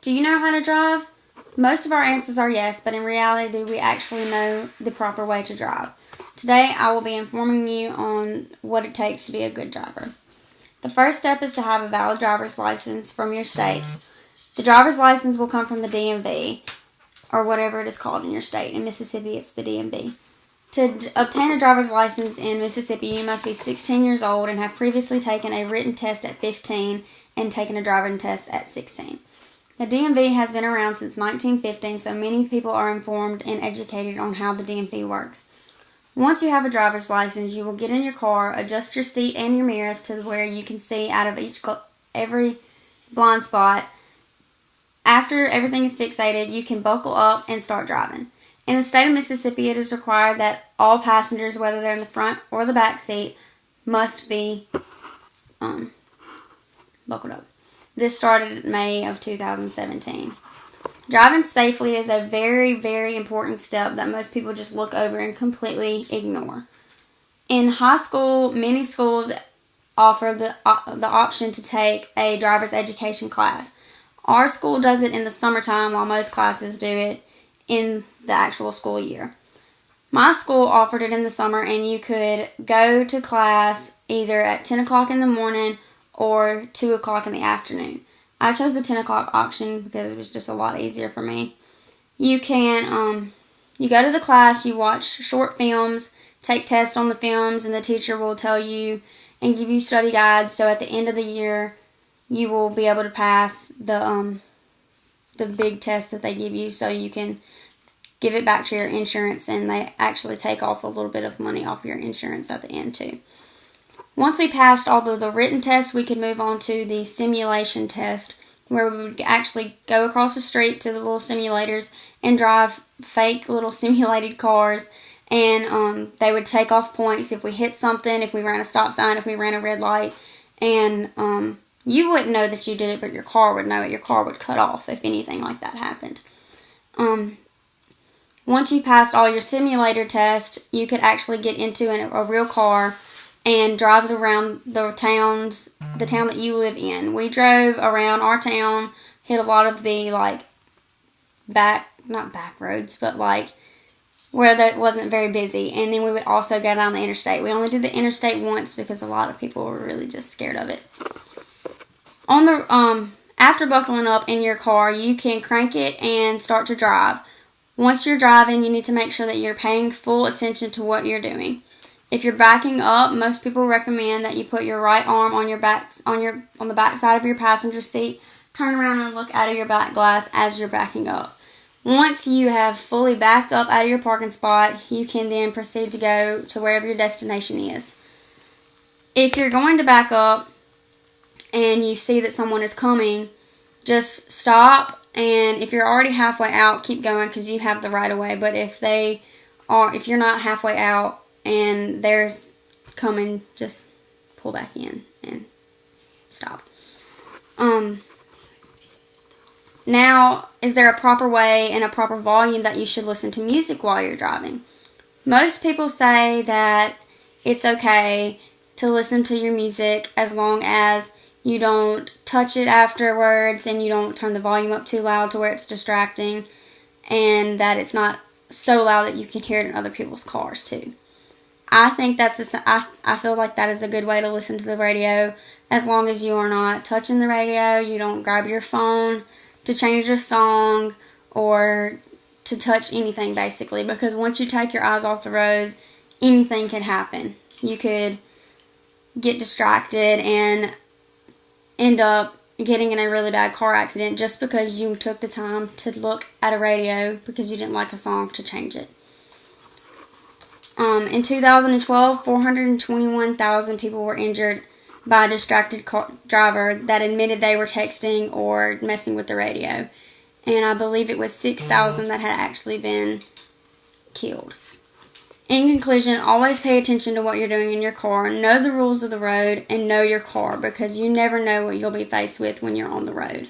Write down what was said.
Do you know how to drive? Most of our answers are yes, but in reality, do we actually know the proper way to drive? Today, I will be informing you on what it takes to be a good driver. The first step is to have a valid driver's license from your state. The driver's license will come from the DMV, or whatever it is called in your state. In Mississippi, it's the DMV. To obtain a driver's license in Mississippi, you must be 16 years old and have previously taken a written test at 15 and taken a driving test at 16. The DMV has been around since 1915, so many people are informed and educated on how the DMV works. Once you have a driver's license, you will get in your car, adjust your seat and your mirrors to where you can see out of every blind spot. After everything is fixated, you can buckle up and start driving. In the state of Mississippi, it is required that all passengers, whether they're in the front or the back seat, must be buckled up. This started in May of 2017. Driving safely is a very, very important step that most people just look over and completely ignore. In high school, many schools offer the option to take a driver's education class. Our school does it in the summertime, while most classes do it in the actual school year. My school offered it in the summer, and you could go to class either at 10 o'clock in the morning or 2 o'clock in the afternoon. I chose the 10 o'clock option because it was just a lot easier for me. You can, you go to the class, you watch short films, take tests on the films, and the teacher will tell you and give you study guides, so at the end of the year, you will be able to pass the big test that they give you, so you can give it back to your insurance, and they actually take off a little bit of money off your insurance at the end too. Once we passed all of the written tests, we could move on to the simulation test, where we would actually go across the street to the little simulators and drive fake little simulated cars, and they would take off points if we hit something, if we ran a stop sign, if we ran a red light, and you wouldn't know that you did it, but your car would know it. Your car would cut off if anything like that happened. Once you passed all your simulator tests, you could actually get into a real car and drive around the town that you live in. We drove around our town, hit a lot of the not back roads, but where that wasn't very busy. And then we would also go down the interstate. We only did the interstate once because a lot of people were really just scared of it. On the after buckling up in your car, you can crank it and start to drive. Once you're driving, you need to make sure that you're paying full attention to what you're doing. If you're backing up, most people recommend that you put your right arm on the back side of your passenger seat, turn around and look out of your back glass as you're backing up. Once you have fully backed up out of your parking spot, you can then proceed to go to wherever your destination is. If you're going to back up and you see that someone is coming, just stop, and if you're already halfway out, keep going because you have the right of way. But if you're not halfway out and they're coming, just pull back in and stop. Now, is there a proper way and a proper volume that you should listen to music while you're driving? Most people say that it's okay to listen to your music as long as you don't touch it afterwards and you don't turn the volume up too loud to where it's distracting, and that it's not so loud that you can hear it in other people's cars too. I think I feel like that is a good way to listen to the radio, as long as you are not touching the radio, you don't grab your phone to change a song or to touch anything basically, because once you take your eyes off the road, anything can happen. You could get distracted and end up getting in a really bad car accident just because you took the time to look at a radio because you didn't like a song to change it. In 2012, 421,000 people were injured by a distracted driver that admitted they were texting or messing with the radio. And I believe it was 6,000 that had actually been killed. In conclusion, always pay attention to what you're doing in your car, know the rules of the road, and know your car, because you never know what you'll be faced with when you're on the road.